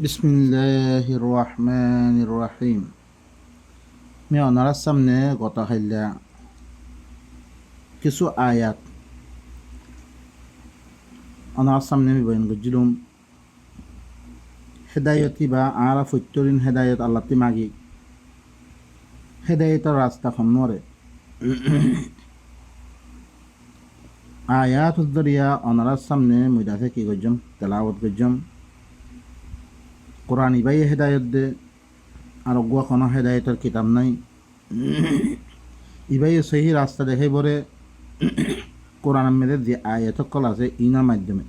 বিসমিল্লাহির রহমানির রহিম। আমি ওনার সামনে গত খাইলা কিছু আয়াত ওনার সামনে আমি বয়ান করছিলাম। হেদায়তি বা আরা ফৈত্যরিন হেদায়ত আল্লাহতি মাগি হেদায়তের রাস্তা খন্নরে আয়াত উদ্দরিয়া ওনার সামনে মুদাফে কি করছম তেলাওয়াত করছম। কোরআন ইবাই হেদায়ত দে আর অগুয়া কোনো হেদায়তের কিতাব নাই। ইবাই সহি রাস্তা দেখে বরে কোরআন মেয়েদের যে আয়াত কল আছে ইনার মাধ্যমে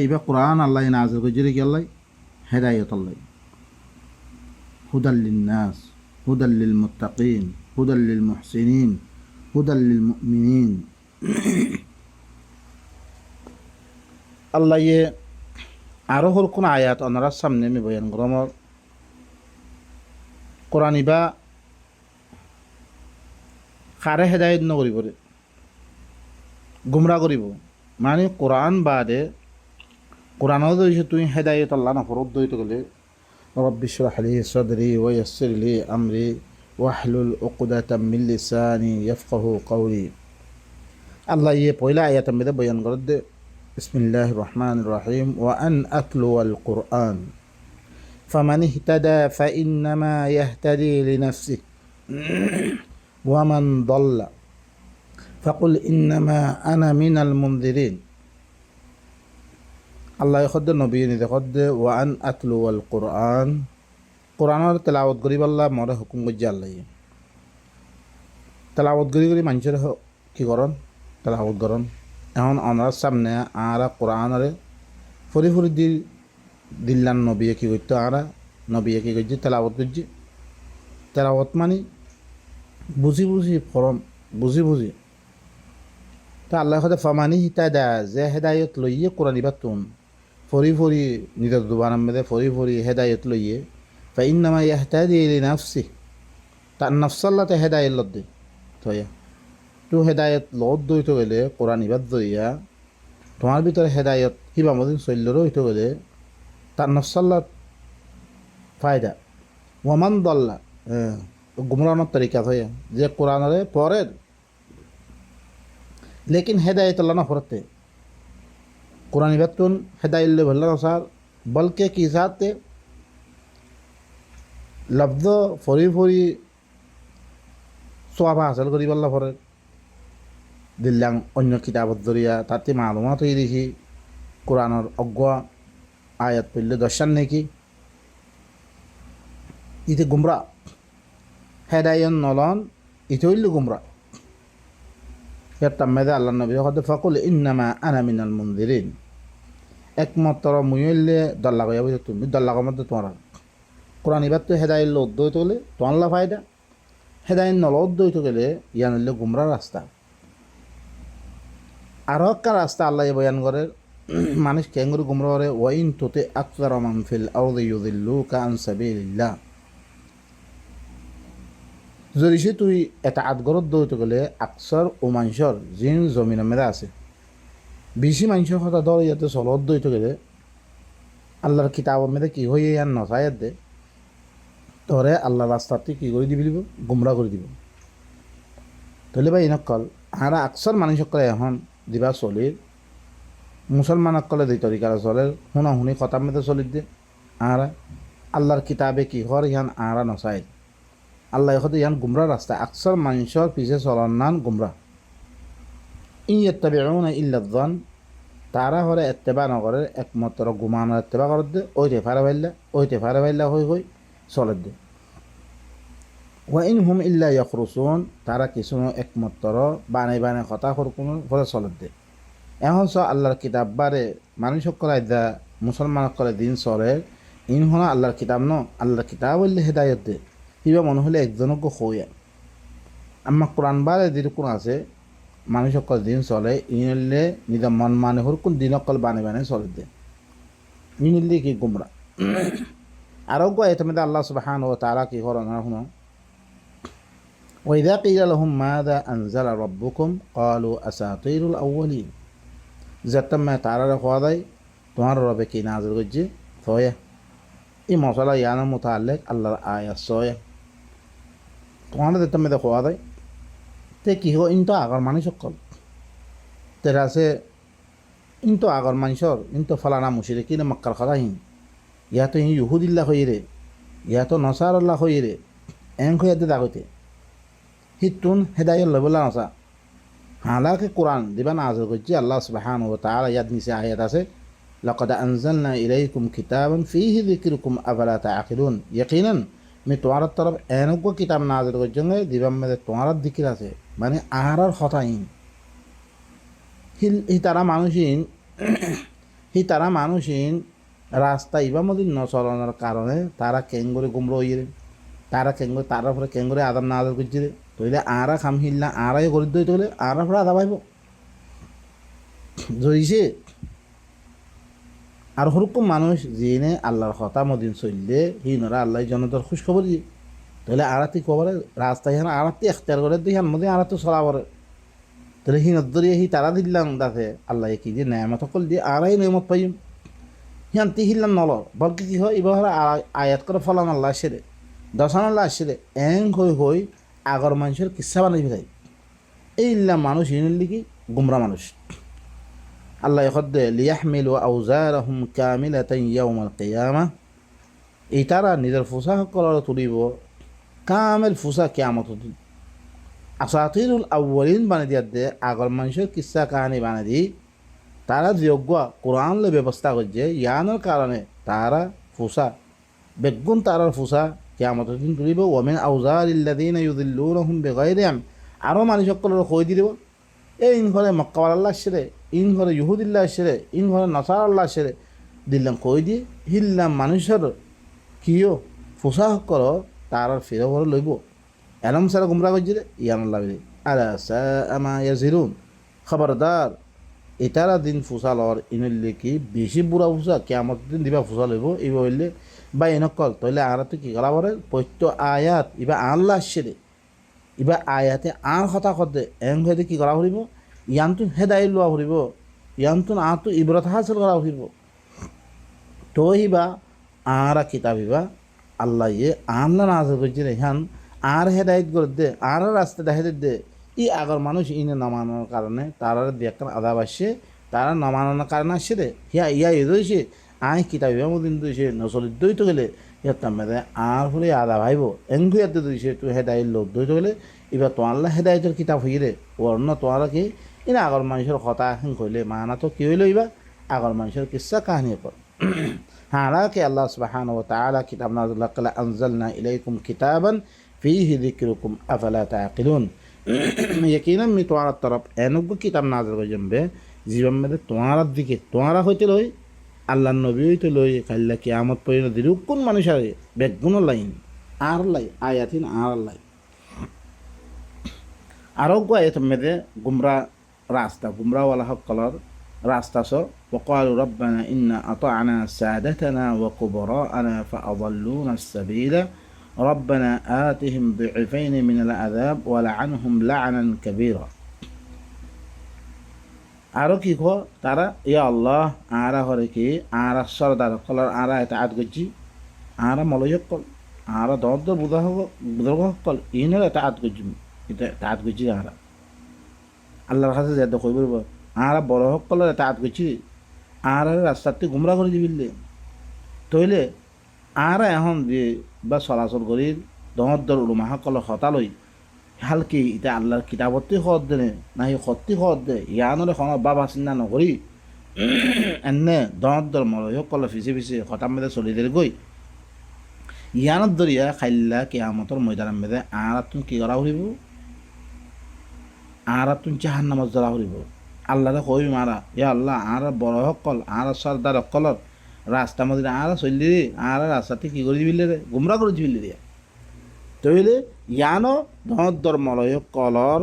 ইবা কোরআন আল্লাহ নাজিল করেছে কি আল্লাহ হেদায়ত আল্লাহ হুদাল্লিন নাস হুদাল্লিল মুত্তাকিন হুদাল্লিল মুহসিনিন হুদাল্লিল মুমিনিন। আল্লাহ আরো হর কোন আয়াত ওনার সামনে আমি বয়ান করমর কোরআন ইবা কারে হেদায়ত নকরিব রে গুমরা করিব মানে কোরআন বাদে কোরআনও দইছে তুই হেদায়ত আল্লাহ না ফরদ দইতে গেলে রব্বি ইশরাহ লি সাদরি ওয়া ইয়াসসির লি আমরি ওয়াহলুল উকদাতাম মিন লিসানি ইয়াফকাহু কওলি। আল্লাহ পয়লা আয়াত মধ্যে বয়ান করে দে বিসমিল্লাহির রহমানির রহিম ওয়া আন আতলুয়াল কুরআন ফামান ইহতাদা ফাইন্নামা ইয়াহতাদি লিনাফসিহি ওয়া মান দাল্লা ফাকুল ইন্নামা আনা মিনাল মুনযিরিন। আল্লাহ খদ্দে নবী নিদে খদ্দে ওয়ান আতলু আল কোরআন কোরআনের তেলাওয়াত করি আল্লাহ মরে হুকুম করছে আল্লাহ তেলাওয়াত করি মানুষের কি করন তেলাওয়াত করন। এখন ওনার সামনে আরা কোরআনরে ফরি ফরি দিল্লান নবী কি করতো আরা নবী কি করছে তেলাওয়াত করছে তেলাওয়াত মানে বুঝি বুঝি ফরম বুঝি বুঝি তা আল্লাহ খদে ফামানি হিতা দেয় যে হেদায়ত লইয়ে কোরআন ইবার তুন ফরি ফরি নিজের দুবান মেদে ফরি ফরি হেদায়ত লইয়ে ফাইন্নামা ইয়াহতাদি লিনাফসিহি তার নফসাল্লাতে হেদায়ত লদ দে থয়া তো হেদায়ত লদ দইতে গেলে কোরআন ইবাদ দইয়া তোমার ভিতরে হেদায়ত হিবা মদিন চল্যরও হইতে গেলে তার নফসাল্লাত ফায়দা ওয়ামান দল্লা গুমরানোর তরিকা থয়া যে কোরআনরে পরের লেকিন হেদায়ত আল্লাহ না ফরতে কোরআন ইবাতুন হেদায়ত ভল্লা নসার বলকে কি সাথে লব্ধ ফরি ফরি সোয়াবা হাসিল করি বললা ফরে দিল্লাং অন্য কিতাবত জরিয়া তাতে মালুমাত হয়ে দেখি কোরআনের অজ্ঞ আয়াত পড়লে দর্শান নাকি ইতে গুমরা হেদায়ত নলন ইতে হইল গুমরা। মেদে আল্লাহ নবী ফাকুল ইন্নামা আনা মিনাল মুনযিরিন একমাত্র মুইলে দল্লা কইয়া বুঝে তুমি দল্লা মধ্যে তোমার কোরআন এবার তো হেদায়ত লদ্দ হইতে গেলে তোমার ফায়দা হেদায়ত নলদ্দ হইতে গেলে ইয়ান হইলে গুমরা রাস্তা। আরও একটা রাস্তা আল্লাহ বয়ান করে মানুষ কেঙ্গুরি গুমরা করে ওয়াইন তোতে আকসারা মান ফিল আরদি ইউদিল্লুকা আন সাবিলিল্লাহ যদি সে তুই এটা আদগরত দইতে গেলে আকসর ও মানুষের জিন জমিনের মেদা আছে বেশি মানুষের কথা ধর ইয়াতে চলত দইতে গেলে আল্লাহর কিতাবের মেদে কি হয়ে ইয়ান নসায়াত দে তোরে আল্লাহ রাস্তাতে কি করে দিবি দিব গুমরা করে দিব। তাহলে ভাই ইনকল আর আকসর মানুষ সকলে এখন দিবা চলির মুসলমান সকলে দুই তরিকার চলের শুনা শুনি কথার মেদে চলির দে আর আল্লাহর কিতাবে কি হর ইহান আরা নসায় আল্লাহ এখন ইয়ান গুমরা রাস্তা আকসর মানুষের পিছে চলার নান গুমরা ইয়াত্তাবিউনা ইল্লা যন তারা হরে এত্তেবা নগরে একমাত্র গুমানোর এত্তেবা করে দে ওইতে ফারা ভাইল্লা হই চলে দে ওয়াইন হুম ইল্লা ইয়াখরুসুন তারা কিছু একমাত্র বানাই কথা কোনো ফলে চলে দে। এখন চ আল্লাহর কিতাব বারে মানুষ সকলে দা মুসলমান সকলে দিন চলে ইন হনা আল্লাহর কিতাব ন আল্লাহর কিতাব বললে হেদায়ত দে কিবা মনে হলে একজনকে হইয়া আমার কোরআন বারে যেরকম আছে মানুষ সকল দিন চলে ইনলে নিজের মন মানে হরকুন দিন অকল বানে চলে দে ইনলে কি গুমরা। আরোগ্য এতমেদে আল্লাহ সুবহানাহু ওয়া তাআলা কি করেন শুনো ওয়াইদা কিলা লাহুম মাযা আনজালা রাব্বুকুম ক্বালু আসাতিরুল আউওয়ালিন যেতমে তারা খোয়া দেয় তোমার রবে কি নাজিল করছে সয়া এই মশলা ইয়ানোর মোতালেক আল্লাহর আয়াত সয়া তোমার দেখতে মেয়েদের খোয়া দেয় তে কি হো ইন তো আগর মানুষ সকল তেরা আছে ইন তো আগর মানুষর ইন তো ফলানা মুশিরে কিনে মক্কার কথা হিন ইয়া তো ইহুদিল্লা হই রে ইয়া তো নসার আল্লাহ হই রে এং হইয়াতে দাগতে হিতুন হেদায়ত লবলা নসা হালাকে কোরআন দিবা নাজিল করছে আল্লাহ সুবহানাহু ওয়া তাআলা ইয়াদ নিচে আয়াত আছে লাকাদ আনজালনা ইলাইকুম কিতাবান ফীহি যিকরুকুম আফালা তাআকিলুন ইয়াকিনান আমি তোমার তরফ এনক কিতাব নাজিল করছে দিবাম মধ্যে তোমার দিকির আছে মানে আহারার হতাইন হি তারা মানুষিন রাস্তা ইবা মধ্যে নচলনের কারণে তারা কেঙ্গরে গুমরা হইরে তারা কেঙ্গরে তার উপরে কেঙ্গরে আদাম নাজিল করছে তইলে আরা খাম হিল্লা আরাই করে দই তইলে আরা পরে আদা পাইব জইছে আর হরকম মানুষ যিনি আল্লাহর কথা মদিন চললে হিনরা আল্লাহ জনতার খুশ খবর দিয়ে তাহলে আরাতি খবরে রাস্তায় হেন আরাতি এখতিয়ার করে দিই হেন মধ্যে আরাতো চলা করে তাহলে হিনত ধরিয়ে হি তারা দিলাম দাতে আল্লাহ কি দিয়ে নেয়ামত সকল দিয়ে আরাই নেয়ামত পাইম হিয়ান্তি হিল্লাম নলর বলকে কি হয় এবার আয়াত করে ফলান আল্লাহ সেরে দশান আল্লাহ সেরে এং হই আগর মানুষের কিসা বানাই ফেলাই এই ইল্লাম মানুষ হিনুর লিখি গুমরা মানুষ আল্লাহ হদ্দে লিয়াহমিলু আউজারহুম কামিলাতান ইয়াউমাল কিয়ামা এই তারা নিজের ফুসা সকলের তুলিব কামেল ফুসা কিয়ামত দিন আসাতিরুল আউয়ালিন বানিয়ে দিয়া দে আগর মানুষের কিসা কাহানি বানিয়ে দি তারা যোগ্য কোরআনলে ব্যবস্থা করছে ইয়ানোর কারণে তারা ফুসা বেগুন তারার ফুসা কিয়ামত দিন তুলিব ওমিন আউজারিল্লাযিনা ইউযিল্লুনাহুম বিগাইরি ইলম আরও মানুষ সকলের কই দিব এই ইন ঘরে মক্কাওয়াল আল্লাহ সেরে ইন ঘরে ইহুদিল্লাহ সেরে ইন ঘরে নসার আল্লাহ সেরে দিল্লাম কই দিয়ে হিল্লাম মানুষের কিও ফুসা কর তার ফিরে ঘরে লইব এরম সারা গুমরা করছে ইয়ান আল্লাহ আলা সামা ইয়াজিরুন খবরদার এটারা দিন ফুসা লর ইনলে কি বেশি বুড়া ফুসা কিয়ামত দিন দিবা ফুসা লইব এই বললে বা এনকল তইলে আর তো কি করা পরে পৈত্য আয়াত ইবা আল্লাহ সেরে ইবা আয়াতে আর কথা কদে এং হইতে কি করা ফুরিব ইয়ানতুন হেদায়ত লোৱা ফুরিব ইয়ানতুন আতো ইব্রত হাসিল করা ফুরিব তো হিবা আর কিতাব হিবা আল্লাহ ইয়ে আল্লাহ নাজিল করছে রেহান আর হেদায়ত করে দে আর রাস্তা দেখাই দে ই আগর মানুষ ইনে নমানোর কারণে তারা দেখেন আদাব আসছে তারা নমানোর কারণে আসছে রে ইয়া এদইছে আই কিতাব হিবা মদিন দইছে নচলিত দই তো গেলে ইয়াতাম মেদে আর হলে আদা ভাইব এঙ্গু ইয়াতে দইছে তুই হেদায়ত লোক দই তো গেলে এবার তো আল্লাহ হেদায়তের কিতাব হইরে অন্য তোয়ারা কি ইনা আগর মানুষের কথা এখন কইলে মানা তো কি হইল ইবা আগর মানুষের কিসা কাহিনী কর হালাকে আল্লাহ সুবহানাহু ওয়া তাআলা কিতাব নাযিল করা আনজালনা ইলাইকুম কিতাবান ফীহি যিকরুকুম আফালা তাআকিলুন ইয়াকিনান মি তোয়ার তরফ এনক কিতাব নাযিল করজমবে জীবন মধ্যে তোয়ার দিকে তোয়ারা হইতে লই আল্লাহর নবী হইতে লই কাল্লা কিয়ামত পর্যন্ত দিরুকুন মানুষ আরে বেগুন লাইন আর লাই আয়াতিন আর লাই আরোগ্য আয়াত মধ্যে গুমরা রাস্তা গুমরাওয়ালা সকলের রাস্তা স وقالوا ربنا إنا أطعنا سادتنا وكبراءنا فأضلونا السبيل ربنا آتهم ضعفين من العذاب ولعنهم لعنا كبيرا আরো কি কো তারা ইয়া আল্লাহ আরা হরে কি আরা সরদার কলার আরা এতাআত গজি আরা মলয়ক কল আরা দর্দ বুদাহ বুদরগ কল ইনর এতাআত গজি এটা এতাআত গজি আরা আল্লাহর কাছে যেতে কই বলবো আরা বড় হক কলার এতাআত গজি আরা রাস্তাতে গুমরা করে দিবিলে তইলে আরা এখন যে বা চলাচল করি দর উলমা সকল হতালই হালকি এটা আল্লাহর কিতাবতে খত দে না সেই সত্যি খত দে ইয়ানরে খন বাবা চিন্তা নকৰি এনে দর মলয় সকল ফিচে ফিচে হতাম মেদে চলি দে গৈ ইয়ানত দরিয়া খাইল্লা কিয়ামতর ময়দানের মেদে আর তুমি কি করা ফুরিব আর তুমি জাহান্নামত জ্বলা ফুরিব আল্লাহরে কই মারা ইয়া আল্লাহ আর বড় সকল আর সর্দার সকলর রাস্তা মধ্যে আর চলি আর রাস্তাতে কি করে দিবিলে রে গুমরা করে দিবিলে রে তইলে ইয়ানো দর মলয় কলর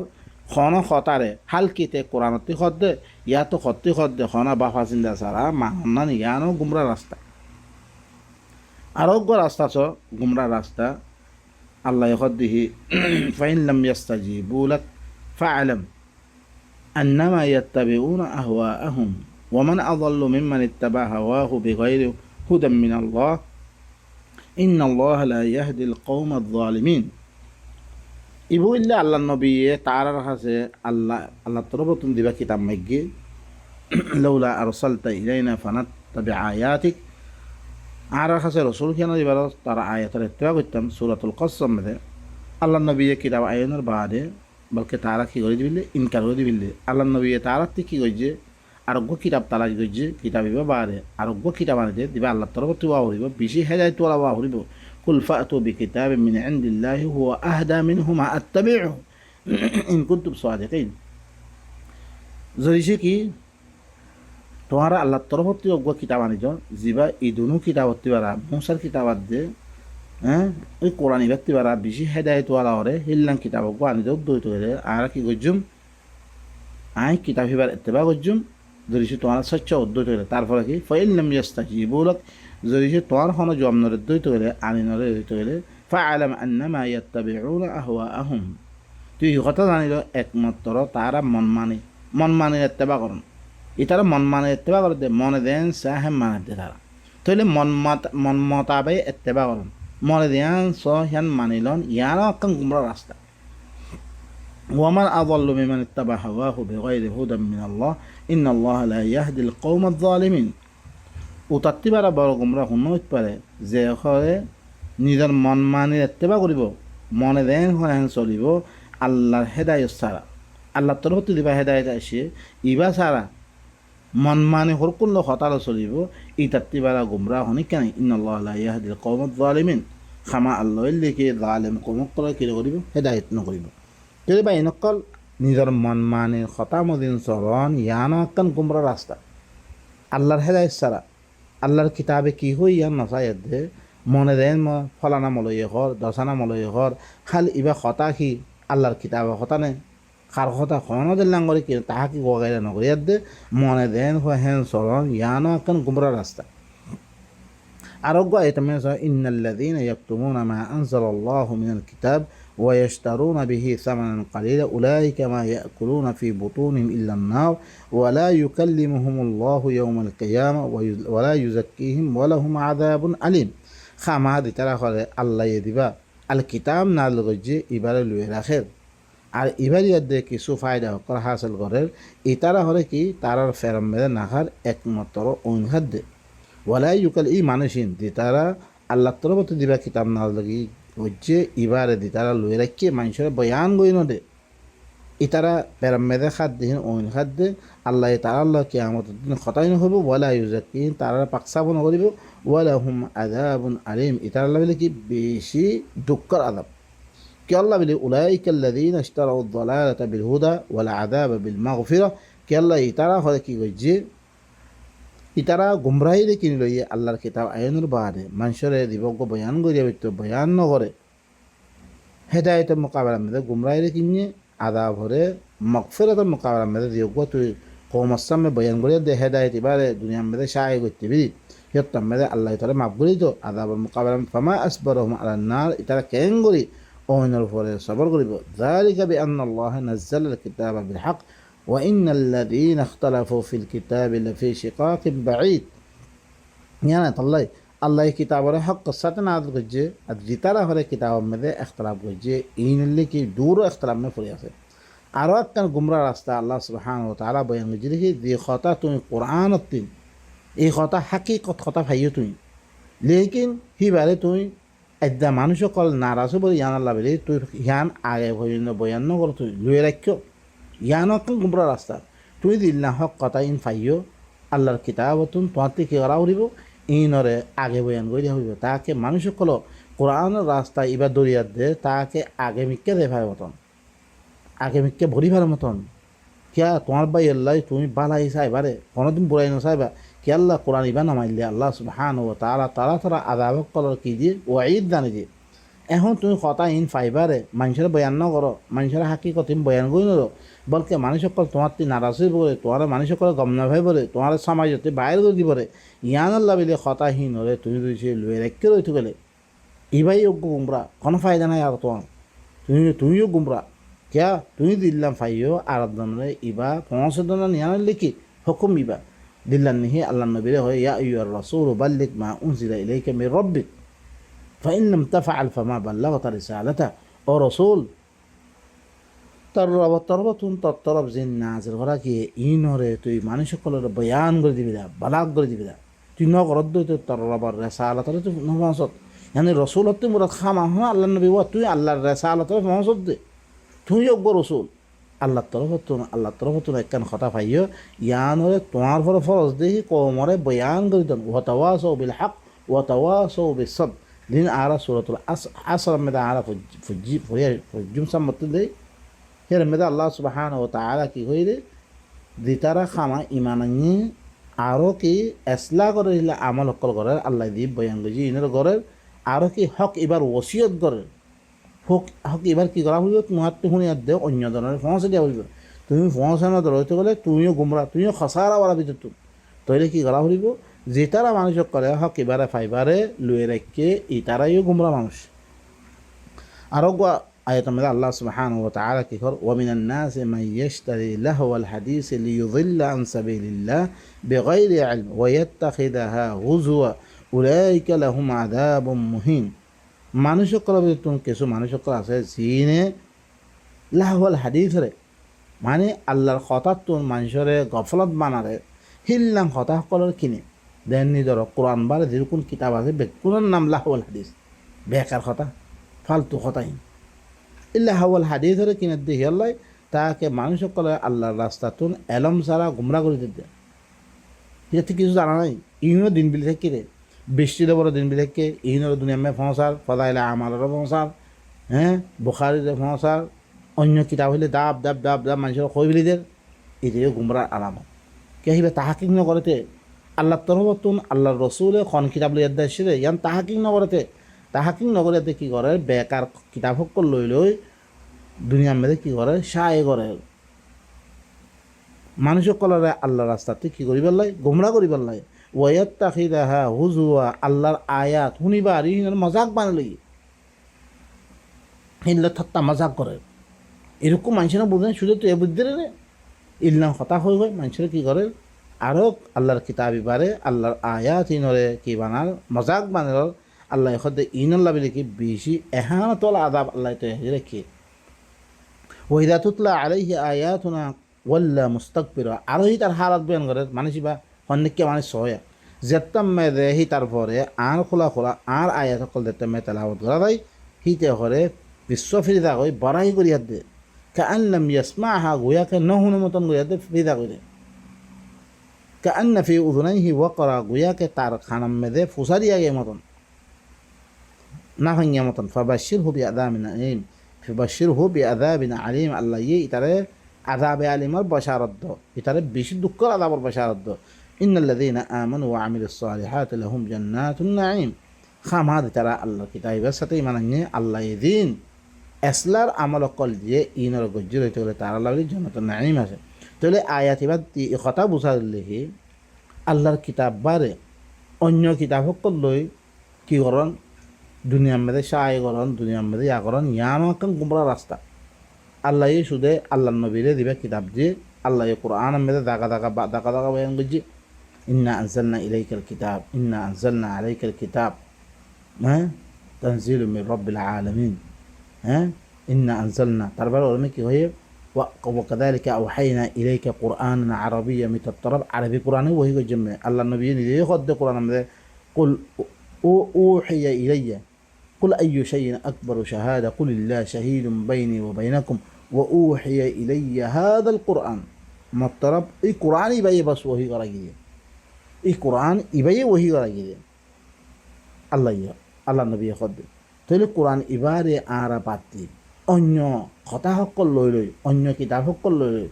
খন খতারে হালকিতে কোরআনতি খত দে ইয়াতো খত্তি খত দে খনা বাফা চিন্তা সারা মাহনান ইয়ানো গুমরা রাস্তা আরোগ্য রাস্তা চ গুমরা রাস্তা আল্লাহ খত দিহি ফাইন লাম ইয়াস্তাজিবু লাক ফা'লাম আন্নামা ইয়াত্তাবিউনা আহওয়াআহুম ওয়ামান আযাল্লু মিম্মান ইত্তাবা হাওয়াহু বিগাইরি হুদাম মিনাল্লাহ ইন্নাল্লাহা লা ইয়াহদিল কওমায যালিমিন। ইবু ইল্লা আল্লাহ নবী তারার কাছে আল্লাহ তরফতুন দিবা কিতাব মাইগে লাউলা আরসালতা ইলাইনা ফানাত্তাবি আয়াতিক, আর কাছে রসুল কেন এবার তারা আয়াতের ইত্তেবা করতাম সূরাতুল কসম মধ্যে আল্লাহ নবী কিতাব আয়নের বাদে বলকে তারা কি করে দিবিলে ইনকার করে দিবিলে আল্লাহ নবী তারা কি করছে আরোগ্য কিতাব তালাশ করছে কিতাব ইবা বাদে আরোগ্য কিতাব আনতে দিবা আল্লাহ তরফ তোয়া হইব বেশি হেদায় তোলা ওয়া হইব কুল ফাতু বিকিতাব মিন ইনদিল্লাহি হুয়া আহদা মিনহুমা আত্তাবিউহু ইন কুনতুম সাদিকিন। জরিছে কি তোমারা আল্লাহ তরফতি অজ্ঞ কিতাব আনিছ যিবা ইদুনু কিতাব পারা মুসার কিতাবাত দে ওই কোরআন ব্যক্তি পারা বেশি হেদায়ত ওয়ালা হরে হিল্লাং কিতাব অজ্ঞ আনি যাও দইত হলে আর কি করছুম আই কিতাব হিবার এত্তেবা করছুম জরিছে তোমার স্বচ্ছ উদ্দৈত হলে তারপরে কি ফাইল্লাম ইয়াস্তাজিবুলাক জরিছে তোমার কোনো জবাব নরে দইত হলে আনি নরে দইত হলে ফাআলাম আন্নামা ইয়াত্তাবিউনা আহওয়াআহুম, তুই এই কথা জানিল একমাত্র তারা মন মানে এত্তেবা করন ইতারা মন মানে এত্তেবা করে দে মনে দেন সাহেব মানে দে তারা তাহলে মন মতাবে এত্তেবা করুন মনে দেন সহিয়ান মানিলন ইয়ারও আকান গুমরা রাস্তা। ওয়ামান আযাল্লু মিম্মান ইত্তাবা হাওয়াহু বিগাইরি হুদাম মিনাল্লাহ ইন্নাল্লাহা লা ইয়াহদিল কওমায যালিমিন। উতাত্তিবারা বড় গুমরা হুন হইতে পারে যে হয় নিজের মন মানে এত্তেবা করিব মনে দেন হয় চলিব আল্লাহর হেদায়ত ছাড়া আল্লাহর তরফ দিবা হেদায়ত আসে ইবা ছাড়া মন মানে হরকুল্ল হতালো চলিব ইতাত্তিবারা গুমরা হনি কেন ইন্নাল্লাহা লা ইয়াহদিল কওমায যালিমিন। খামা আল্লাহ লিখে জালেম কমক করে কি করিব হেদায়ত নকরিব যদি বা এনেকল নিজের মন মানে হতামদিন চরণ ইয়ানো আকান গুমরা রাস্তা আল্লাহর হেদায়ত ছাড়া আল্লাহর কিতাবে কি হই ইয়ান নচায় দে মনে দেন ফলানা মলয়ে ঘর দশানা মলয়ে ঘর খালি ইবা হতা কি আল্লাহর কিতাবে হতা নেই কার কথা কোনো দিল্লাং করে কি তাহা কি গগাইলে নকরি দে মনে দেন হেন চরণ ইয়ানো আকান গুমরা রাস্তা। আরোগ্য আইতামে ইন্নাল্লাযীনা ইয়াকতুমুনা মা আনজালাল্লাহু মিনাল কিতাব ওয়া ইয়াশতারুনা বিহি সামানান কালিলা উলাইকা মা ইয়াকুলুনা ফি বুতুনিহিম ইল্লান নার ওয়া লা ইউকাল্লিমুহুমুল্লাহু ইয়াওমাল কিয়ামা ওয়া লা ইউযাক্কিহিম ওয়া লাহুম আযাবুন আলীম। খামা দিতারা করে আল্লাহ দিবা আল কিতাব না লগে ইবারে লুয়ে রাখে আর ইবার ইয়াদে কিছু ফায়দা করা হাসিল করে ইতারা হলে কি তারার ফেরম মেরে নাখার একমাত্র ঐনহাত দে ওয়ালাই ইউকাল ই মানুষিন দিতারা আল্লাহ তরফ দিবা কিতাব না লাগি হচ্ছে ইবারে দিতারা লুয়ে রাখি মানুষের বয়ান গই নদে ইতারা ফেরম মেরে খাদ দিন ঐনহাত দে আল্লাহ তারা আল্লাহ কিয়ামত দিন খতাই নহব ওয়ালা ইউজাকিন তারা পাকসাব নকরিব ওয়ালাহুম আযাবুন আলীম ইতারা বলে কি বেশি দুঃখর আযাব কি আল্লাহ বলে উলাইকাল্লাযীনা ইশতারাউ আদ-দালালাতা বিল হুদা ওয়াল আযাবা বিল মাগফিরা কি আল্লাহ ইতারা হয় কি কইছে ইতারা গুমরাহিরে কিনি লইয়ে আল্লাহর কিতাব আইনের বাদে মানুষের দিবজ্ঞ বয়ান করিয়া ব্যক্তি বয়ান নকরে হেদায়তের মোকাবেলা মেয়েদের গুমরাহিরে কিনিয়ে আদাব হরে মগফিরাতের মোকাবেলা মেয়েদের দিবজ্ঞ তুই কৌমার সামনে বয়ান করিয়া দে হেদায়ত এবারে দুনিয়ার মেয়েদের সাহায্য করতে পারি সিহঁতৰ মেয়েদের আল্লাহ তারা মাফ করি তো আদাবর মোকাবেলা ফামা আসবারহুম আলান নার ইতারা কেন করি অইনের উপরে সবর করিব যালিকা বিআন্নাল্লাহা নাযালাল কিতাবা বিল হক وإن الذين اختلفوا في الكتاب لفي شقاق بعيد يعني الله كتاب ره حق ساتن عدل گجه ادجتارا هره كتاب مده اختلاف گجه این اللي کی دور اختلاف میں فریاسه আরো একটা গুমরা রাস্তা আল্লাহ সুবহানাহু ওয়া তাআলা বয়ান গজে কি যে কথা তুমি কোরআন তিন এই কথা হাকিকত কথা ভাইও তুমি লেকিন হি বারে তুমি এদা মানুষ কল নারাজ বলে ইয়ান আল্লাহ বলে তুই ইয়ান আগে বয়ান ন কর তুই লয়ে রাখিও ইয়ানো একটা গুমরা রাস্তা তুই দিল্লা হক কথা ইন ফাইও আল্লাহর কিতাবতুন তোমাতে কি করা হইব ইনরে আগে বয়ান করে হইব তাকে মানুষ কল কোরআনের রাস্তা ইবার দরিয়ার দে তাকে আগে মিক্কে দে ভাই মতন আগে মিক্কে ভরি ভালো মতন কিয়া তোমার ভাই আল্লাহ তুমি বালাই চাইবারে কোনোদিন বুড়াই নচাইবা কি আল্লাহ কোরআন ইবা নামাইলে আল্লাহ সুবহানাহু ওয়া তাআলা তারা আযাব কলর কি দিয়ে ওয়াইদ জানি দিয়ে এখন তুমি কথা ইন ফাইবারে মানুষের বয়ান ন করো মানুষের হাকিকত তুমি বয়ান করি নরো বলকে মানুষ সকল তোমার তি নারাজ হয়ে পড়ে তোমার মানুষ সকল গম না ভাই পড়ে তোমার সমাজতে বাইর করে দি পড়ে ইয়ান আল্লাহ বলে কথাহীন হলে তুমি যদি লুয়ে রেখে রইতে গেলে ইবাই যোগ্য গুমরা কোনো ফায়দা নাই আর তোমার তুমিও গুমরা কিয়া তুমি দিল্লাম ফাইও আর দনরে ইবা পৌঁছে দনা নিয়ান লিখি হুকুম ইবা দিল্লান নিহি আল্লাহ নবীরে হয় ইয়া আইয়ুর রাসূল বাল্লিগ মা উনজিলা ইলাইকা মির রাব্বিক ফাইন লাম তাফআল ফামা বাল্লাগতা রিসালাতা। ও রাসূল তোর তরবতুন তোর তরফ জিন নাজিল করা কি ইনরে তুই মানুষ সকলের বয়ান করে দিবি দা বালাগ করে দিবি দা তুই ন করত তুই তোর রবার রেসালাতরে তুই নমাসত মানে রসুলত তুই মুরাদ খামা হ্যাঁ আল্লাহ নবী তুই আল্লাহর রেসালাতরে মহসত দে তুই অজ্ঞ রসুল আল্লাহর তরফতুন একখান কথা পাইও ইয়ানরে তোমার পরে ফরজ দেখি কমরে বয়ান করে দেন ওয়াতাওয়াসাউ বিল হক ওয়াতাওয়াসাউ বিস সবর দিন আরা সূরাতুল আসর মেদা আরা ফুজ্জুম সামত দেই হের মেদা আল্লাহ সুবহানাহু ওয়া তাআলা কি হইরে দিতারা খামা ইমানানি আরো কি এসলা করে দিলে আমল অকল করে আল্লাহ দি বয়ান গজি ইনের করে আরো কি হক এবার ওসিয়ত করে হক এবার কি করা হইব তোমার তো শুনি দে অন্য জনের ফসে দেওয়া হইব তুমি ফসানো ধরতে গেলে তুমিও গুমরা তুমিও খসারা বলা ভিতর তুমি তৈলে কি করা হইব যে তারা মানুষ করে হক এবারে ফাইবারে লুয়ে রেখে ইতারাইও গুমরা মানুষ আরো আয়াত মধ্যে আল্লাহ সুবহানাহু ওয়া তাআলা কি কর ওয়া মিনান নাসি মান ইয়াশতারি লাহওয়াল হাদিস লিয়ুযিল্লা আন সাবিলিল্লাহ বিগাইরি ইলম ওয়া ইয়াত্তাখিদাহা হুজুয়া উলাইকা লাহুম আযাবুম মুহিন। মানুষ সকলের ভিতর কিছু মানুষ সকল আছে যিনে লাহওয়াল হাদিস রে মানে আল্লাহর কথা তুন মানুষরে গফলত বানারে হিল্লাং কথা সকলের কিনে দেন নিজর কোরআন বারে যেরকম কিতাব আছে বেকুনের নাম লাহওয়াল হাদিস বেকার কথা ফালতু কথাই ইল্লা হাওয়াল হাদিস ধরে কিনে দিয়ে আল্লাহ তাকে মানুষ সকলে আল্লাহর রাস্তাতুন এলম সারা গুমরা করে দিতে যাতে কিছু জানা নাই ইউনো দিন বিলি থেকে রে বৃষ্টির বড় দিন বিলি থেকে ইউনোর দুনিয়া মে ফসার ফদাইলে আমারও ফসার হ্যাঁ বুখারির ফসার অন্য কিতাব হইলে দাব দাব দাব দাব মানুষের কই বিলিদের এটাও গুমরার আলামত কে হিবে তাহাকিক নকরেতে আল্লাহর তরফতুন আল্লাহর রসুলে খন কিতাব লইয়ার দেশে ইয়ান তাহাকিক নকরেতে তাহাকিক নগরেতে কি করে বেকার কিতাব সকল লৈ লৈ দুনিয়ার মধ্যে কি করে সায় করে মানুষ সকলরে আল্লাহর রাস্তাতে কি করি পেলাই গোমরা করি পেলাই ওয়াত্তাখিদাহা হুজুয়া আল্লাহর আয়াত শুনিবা আর ইনার মজাক বানালি হিল্লা ঠাট্টা মজাক করে এরকম মানুষেরা বুঝেন শুধু তো এ বুদ্ধি রে ইল্লাম হতা হয়ে গয় মানুষেরা কি করে আরও আল্লাহর কিতাবি পারে আল্লাহর আয়াত ইনরে কি বানার মজাক বানাল আল্লাহ খদে ইনাল্লাহ বলে কি বেশি এহানতল আযাব আল্লাহ তো রেখে ওয়াইদা তুতলা আলাইহি আয়াতুনা ওয়াল্লা মুস্তাকবিরা আরো তার হালাত বয়ান করে মানুষ বা অনেককে মানুষ সয়া যেতাম মে দেহি তারপরে আর খোলা খোলা আর আয়াত সকল দেখতে মে তেলাওয়াত করা দেয় হিতে করে বিশ্ব ফিরিদা কই বড়াই করিয়া দে কাআন্নাম ইয়াসমাহা গুয়াকে নহুন মতন করিয়া দে ফিরিদা করে কাআন্না ফি উযুনাইহি ওয়াকরা গুয়াকে তার খানাম মে দে ফুসারিয়া গে মতন না ভাঙিয়া মতন ফাবাশশিরহু বিআযাবিন আলীম ফাবাশশিরহু বিআযাবিন আলীম আল্লাহ ইতারে আযাবে আলিমার বাশারত দ ইতারে বেশি দুঃখের আযাবের বাশারত দ ইন্নাল্লাযীনা আমানু ওয়া আমিলুস সালিহাতি লাহুম জান্নাতুন নাঈম খামাদ তারা আল্লাহর কিতাবের সাথে ঈমান আনিয়ে আল্লাহ দিন এসলার আমল কল দিয়ে ইনর গজ্জর হইতে গেলে তার আল্লাহর জান্নাতুন নাঈম আছে তাহলে আয়াত এবার কথা বুঝালেহি আল্লাহর কিতাব বারে অন্য কিতাব সকল লই কি করন দুনিয়ার মধ্যে সায় করন দুনিয়ার মধ্যে ইয়া করন ইয়ানো একখান গুমরা রাস্তা আল্লাহ শুধু আল্লাহ নবীরে দিবে কিতাব দিয়ে আল্লাহ কোরআনের মধ্যে দাগা দাগা বয়ান করছি ইন্না আনজালনা ইলাইকাল কিতাব ইন্না আনজালনা আলাইকাল কিতাব হ্যাঁ তানজিলু মির রাব্বিল আলামিন হ্যাঁ ইন্না আনজালনা তারপরে ওর কি হয়ে وكذلك أوحينا إليك قرآنا عربيا متطرب عربي قرآن وهي جمع الله النبي يخد قرآن قل أوحي إلي قل أي شيء أكبر شهادة قل الله شهيد بيني وبينكم وأوحي إلي هذا القرآن مضطرب إي قرآن يبي بس وهي غرقية إي قرآن يبي وهي غرقية الله النبي يخد تقول القرآن إبارة عرباتي অন্য কথা সকল লৈ লৈ অন্য কিতাব সকল লৈ লৈ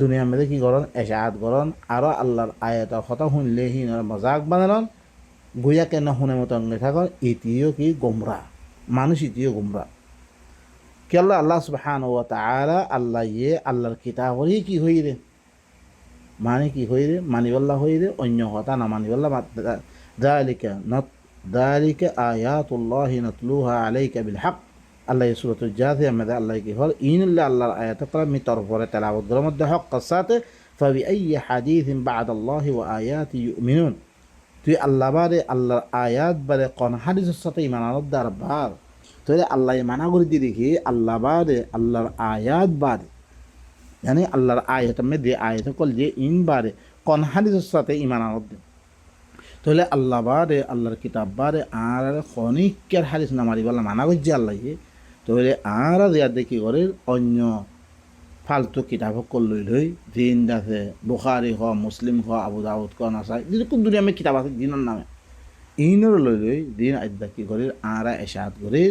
দুনিয়ার মধ্যে কি করন এশাহাত করন আরও আল্লাহর আয়াতের কথা শুনলে হিনর মজাক বানালন গুয়া কেন শুনে মতন থাকন ইতিও কি গোমরা মানুষ ইতিও গোমরা কি আল্লাহ সুবহানাহু ওয়া তাআলা আল্লাহ আল্লাহর কিতাবরই কি হইরে মানে কি হইরে মানিবাল্লাহ হইরে অন্য কথা না মানিবাল্লাহ যালিকা আয়াতুল্লাহি নাতলুহা আলাইকা বিল হক আল্লাহ সূরাতুল জাথিয়া মধ্যে আল্লাহ কি হল ইনুল্লাহ আল্লাহর আয়াত করা মি তরফরে তেলাওয়াত করার মধ্যে হক সাথে فبأي حديث بعد الله وآياته يؤمنون তুই আল্লাহ বারে আল্লাহর আয়াত বারে কোন হাদিসের সাথে ইমান আনার দরবার তুই আল্লাহ মানা করে দিয়ে দেখি আল্লাহ বারে আল্লাহর আয়াত বারে يعني আল্লাহর আয়াত মধ্যে আয়াত কল যে ইন বারে কোন হাদিসের সাথে ইমান আনার তাহলে আল্লাহ বারে আল্লাহর কিতাব বারে আর খনিকের হাদিস না মারি বলা মানা করছে আল্লাহ তাহলে আর দেখি করে অন্য ফালতু কিতাব সকল লৈ লৈ দিন আছে বুখারি হ মুসলিম হ আবু দাউদ ক নাসাই যেরকম দুনিয়া আমি কিতাব আছে দিনের নামে ইনর লৈ লৈ দিন আদ্যা কি করে আরা এসাদ করে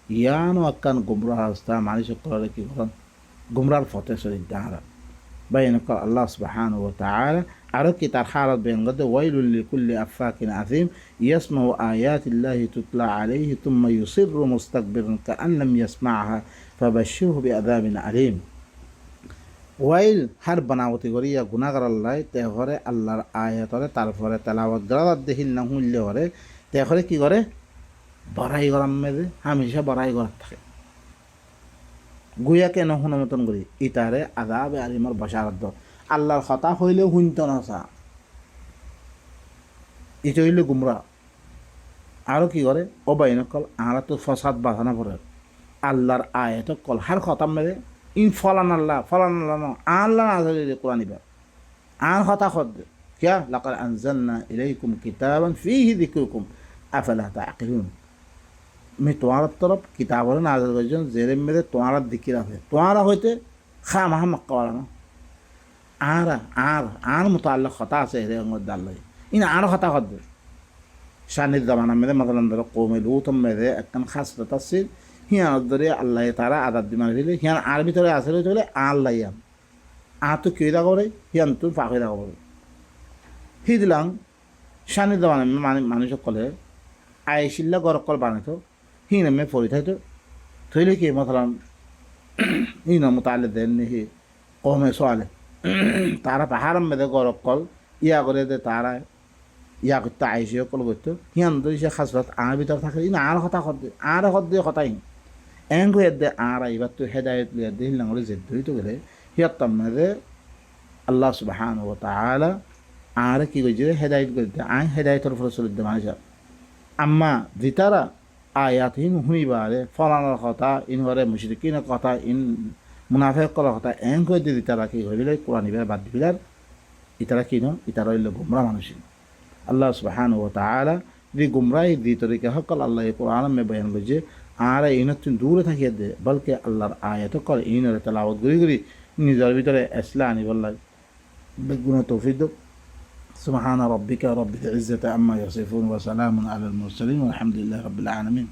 ইয়ানো আকান গুমরাহ রাস্তা মানুষ সকলে কি করেন গুমরার ফতে শরীর দাঁড়া বাইন আল্লাহ সুবহানাহু ওয়া তাআলা আরো কি তার হালত বেন গদে ওয়াইলুল লিকুল্লি আফাকিন আযীম ইয়াসমাউ আয়াতিল্লাহি তুতলা আলাইহি থুম্মা ইউসিররু মুস্তাকবিরান কাআন লাম ইয়াসমা'হা ফাবাশশিরহু বিআযাবিন আলীম ওয়াইল হার বানাবতি করি ইয়া গুনাহগার আল্লাহ তে ঘরে আল্লাহর আয়াতরে তারপরে তেলাওয়াত গরাত দেখিল না হুইলে ঘরে তে ঘরে কি করে বড়াই গরাম মেদে হামেশা বড়াই গরাত থাকে গুয়াকে নহন মতন করি ইতারে আযাবে আলিমার বশারত দ আল্লাহর কথা হইলে হুইন্ত না সা ইটো হইলে গুমরা আরো কি করে ও বাইনকল আরা তো ফসাদ বাঁধানা পড়ে আল্লাহর আয়াত কল হার খতাম মেরে ইন ফলান আল্লাহ ন আল্লাহ আজালি কোরআন ইবা আন কথা খদ কিয়া লাকাদ আনজালনা ইলাইকুম কিতাবান ফীহি যিকরুকুম আফালা তাআকিলুন আমি তোমার তরফ কিতাবর নাযিল করেছেন জেরে মেরে তোমার দিকির আছে তোমার হইতে খামাহা মক্কা বাড়ানো আর মুতাআল্লিক কথা আছে এর মধ্যে আল্লাহ ইন আর কথা খদ শানির জামানা মেরে মাসালান ধরো কওমে লুত মেরে একখান খাসরাত আছে হিয়ার ধরে আল্লাহ তারা আদাব দিমার দিলে হিয়ার আর ভিতরে আসলে চলে আল্লাহ ইয়াম তো কেউ দা করে হিয়ান তুই ফাঁকে দা করে হি দিলাম শানি দেওয়ান মানুষ কলে আইসিল্লা গরক কল বানাইতো হি নামে পড়ি থাকতো থইলে কি মতলাম হি নাম তাহলে দেন হি কমে সোয়ালে তারা পাহাড় মেদে গরক কল ইয়া করে দে তারা ইয়া করতে আইসিও কল করতো হিয়ান ধরে সে খাসরাত আর ভিতরে থাকে ইনা আর কথা খদ আর খদ দিয়ে কথাই এঙ্গু এদে আর এবার তো হেদায়ত লিয়া দিল না করে জেদ ধরিত গেলে হিয়াত্তাম মেদে আল্লাহ সুবহানাহু ওয়া তাআলা আর কি কইছে হেদায়ত করে দে আই হেদায়তের উপর চলে দে মানুষ আম্মা জিতারা আয়াতহীন হুইবারে ফলানোর কথা ইন ঘরে মুশরিকিনের কথা ইন মুনাফিকর কথা এঙ্গু এদে জিতারা কি হইলে কোরআন ইবার বাদ দিবিলার ইতারা কি নো ইতারা হইল গুমরা মানুষ আল্লাহ সুবহানাহু ওয়া তাআলা দি গুমরাহি দি তরিকা হকল আল্লাহ কোরআন মে বয়ান করেছে আর ইনতুন দূরে থাকিয়ে দে বলকে আল্লাহর আয়াত কর ইনের তেলাওয়াত করি নিজের ভিতরে ইসলাম আনি বললাই বেগুন তৌফিক সুবহান রাব্বিকা রাব্বিল ইজ্জাতি আম্মা ইয়াসিফুন ওয়া সালামুন আলাল মুরসালিন ওয়া আলহামদুলিল্লাহি রাব্বিল আলামিন